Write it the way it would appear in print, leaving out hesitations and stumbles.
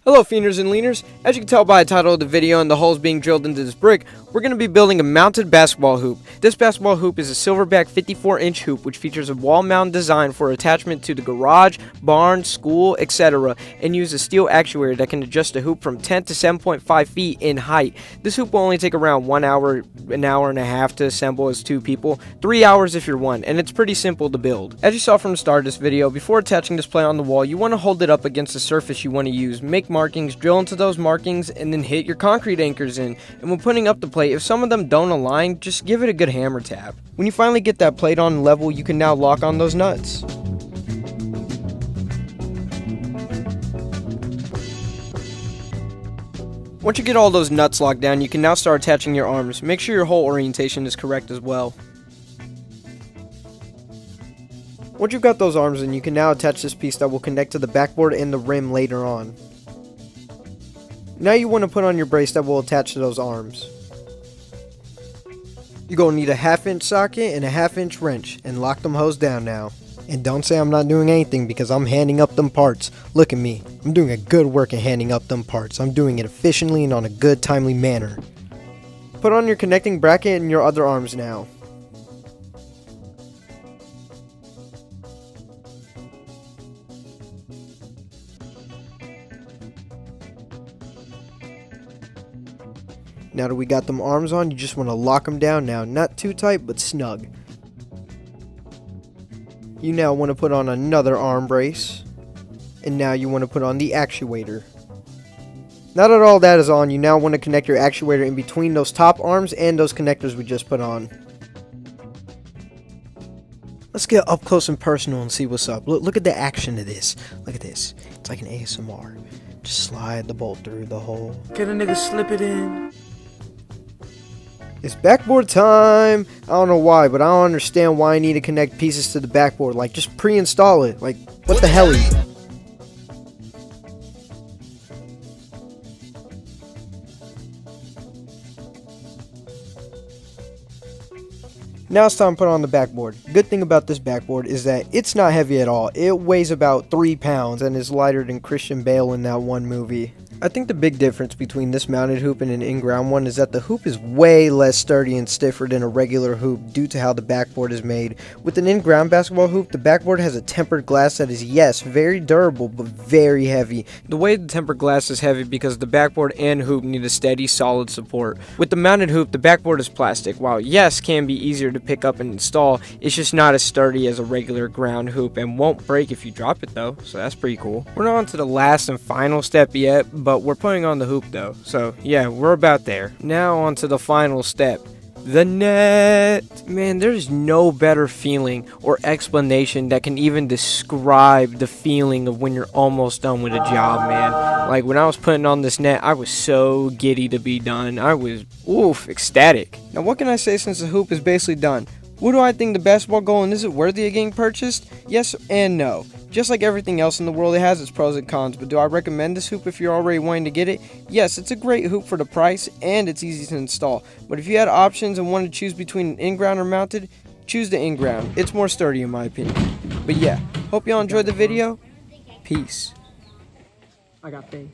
Hello Fienders and Leaners, as you can tell by the title of the video and the holes being drilled into this brick, we're going to be building a mounted basketball hoop. This basketball hoop is a Silverback 54-inch hoop which features a wall-mounted design for attachment to the garage, barn, school, etc. and uses a steel actuator that can adjust the hoop from 10 to 7.5 feet in height. This hoop will only take around 1 hour, an hour and a half to assemble as 2 people, 3 hours if you're 1, and it's pretty simple to build. As you saw from the start of this video, before attaching this plate on the wall, you want to hold it up against the surface you want to use, make markings, drill into those markings, and then hit your concrete anchors in. And when putting up the plate, if some of them don't align, just give it a good hammer tap. When you finally get that plate on level, you can now lock on those nuts. Once you get all those nuts locked down, you can now start attaching your arms. Make sure your hole orientation is correct as well. Once you've got those arms in, you can now attach this piece that will connect to the backboard and the rim later on. Now you want to put on your brace that will attach to those arms. You're going to need a 1/2 inch socket and a 1/2 inch wrench, and lock them hoes down now. And don't say I'm not doing anything because I'm handing up them parts. Look at me. I'm doing a good work at handing up them parts. I'm doing it efficiently and on a good timely manner. Put on your connecting bracket and your other arms now. Now that we got them arms on, you just want to lock them down now. Not too tight, but snug. You now want to put on another arm brace. And now you want to put on the actuator. Now that all that is on, you now want to connect your actuator in between those top arms and those connectors we just put on. Let's get up close and personal and see what's up. Look at the action of this. Look at this. It's like an ASMR. Just slide the bolt through the hole. Can a nigga slip it in? It's backboard time! I don't know why, but I don't understand why I need to connect pieces to the backboard. Like, just pre-install it. Like, what the hell? Now it's time to put on the backboard. Good thing about this backboard is that it's not heavy at all. It weighs about 3 pounds and is lighter than Christian Bale in that one movie. I think the big difference between this mounted hoop and an in-ground one is that the hoop is way less sturdy and stiffer than a regular hoop due to how the backboard is made. With an in-ground basketball hoop, the backboard has a tempered glass that is, yes, very durable, but very heavy. The way the tempered glass is heavy because the backboard and hoop need a steady, solid support. With the mounted hoop, the backboard is plastic. While yes, can be easier to pick up and install, it's just not as sturdy as a regular ground hoop and won't break if you drop it though, so that's pretty cool. We're not on to the last and final step yet, but we're putting on the hoop though, so yeah, we're about there. Now on to the final step, the net. Man, there's no better feeling or explanation that can even describe the feeling of when you're almost done with a job, man. Like when I was putting on this net, I was so giddy to be done. I was, ecstatic. Now what can I say since the hoop is basically done? What do I think the basketball goal, and is it worthy of getting purchased? Yes and no. Just like everything else in the world, it has its pros and cons, but do I recommend this hoop if you're already wanting to get it? Yes, it's a great hoop for the price, and it's easy to install. But if you had options and wanted to choose between an in-ground or mounted, choose the in-ground. It's more sturdy in my opinion. But yeah, hope y'all enjoyed the video. Peace. I got faith.